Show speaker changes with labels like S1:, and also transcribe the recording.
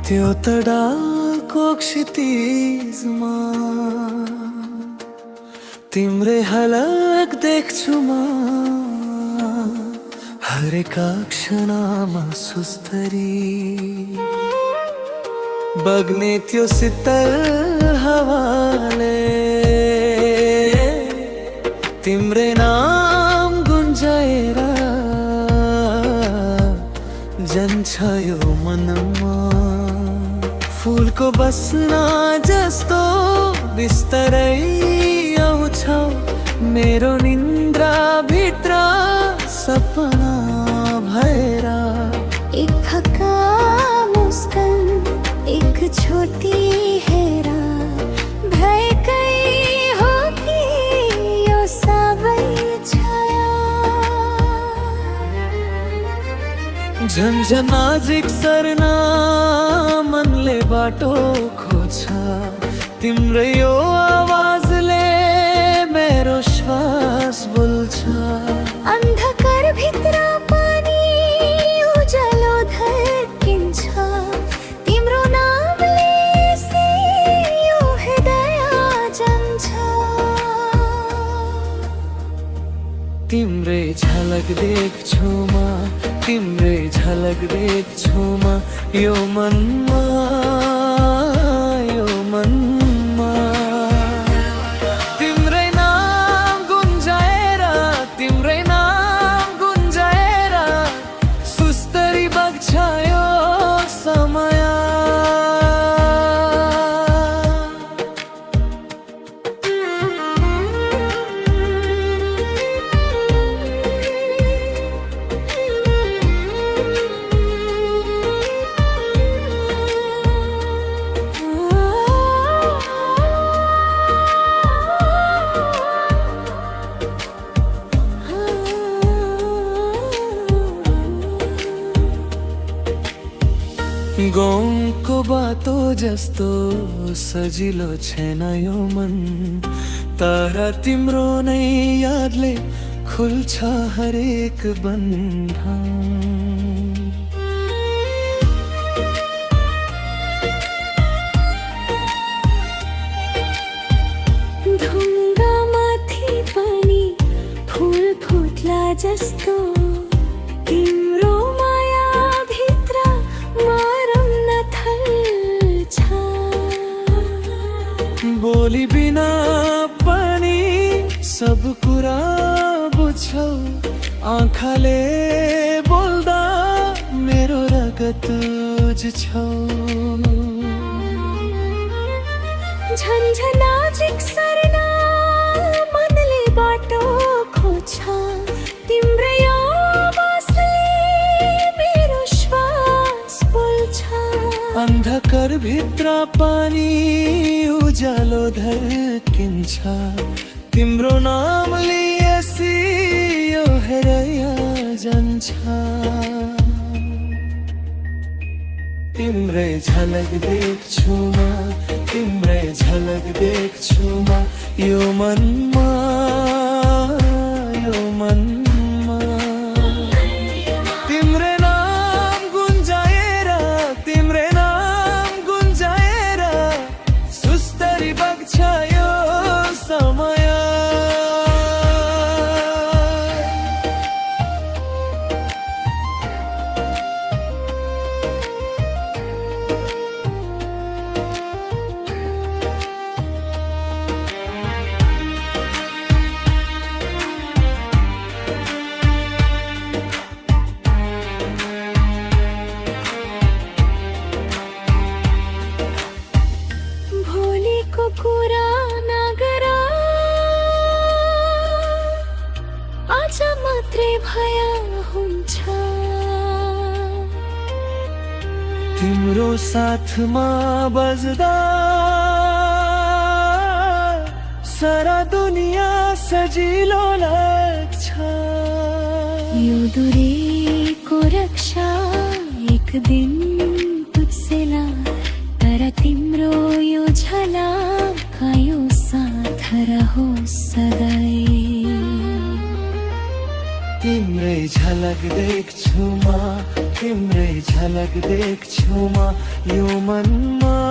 S1: त्यो तडाको क्षितिजमा तिम्रै हलक देख्छु म हरेका क्षणमा सुस्तरी बग्ने त्यो शीतल हावाले तिम्रै नाम गुन्जाएर जान्छ यो मनमा फुलको बस्ना जस्तो बिस्तरै आउँछौ मेरो निन्द्रा भित्र सपना भएर
S2: एक हक्का मुस्कान एक छोटी हेरा भएकै हो कि यो सबै छाया
S1: झन्झन नजिक सर्न मनले बाटो खोज्छ तिम्रै यो आवाजले मेरो श्वास बोल्छ
S2: अन्धकार भित्र पनि उज्यालो धर्किन्छ तिम्रो नामले यो हृदय जान्छ
S1: तिम्रै झलक देख्छु म तिम्रै झलक देख्छु म यो मनमा यो मनमा तिम्रै नाम गुन्जाएर तिम्रै नाम गुन्जाएर सुस्तरी बग्छ यो समय गाउँको बाटो जस्तो सजिलो छैन यो मन तर तिम्रो नै यादले खुल्छ हरेक बन्धन
S2: ढुङ्गामाथि पनि फुल फुट्ला जस्तो तिम्रो माया भित्र मरम्न थाल्छ
S1: बोली बिना पनि सब कुरा बुझ्छौ आँखाले बोल्दा मेरो रगत बुझ्छौ
S2: झन्झन नजिक सर्न मनले बाटो खोज्छ तिम्रै आवाजले मेरो श्वास बोल्छ
S1: अन्धकार भित्र पनि उज्यालो धर्किन्छ तिम्रो नाम लिएसी यो हृदय जान्छ तिम्रै झलक देख्छु म तिम्रै झलक देख्छु म यो मनमा यो मनमा तिम्रै नाम गुन्जाएर तिम्रै नाम गुन्जाएर सुस्तरी बग्छ यो समय
S2: कुरा नगर आज मात्रै भया हुन्छ
S1: तिम्रो साथमा बज्दा सारा दुनिया सजिलो लाग्छ
S2: यो दूरीको रक्षा एक दिन तुझसे ला तर तिम्रो यो झलक यो साथ रहोस् सधैँ
S1: तिम्रै झलक देख्छु म तिम्रै झलक देख्छु म यो मनमा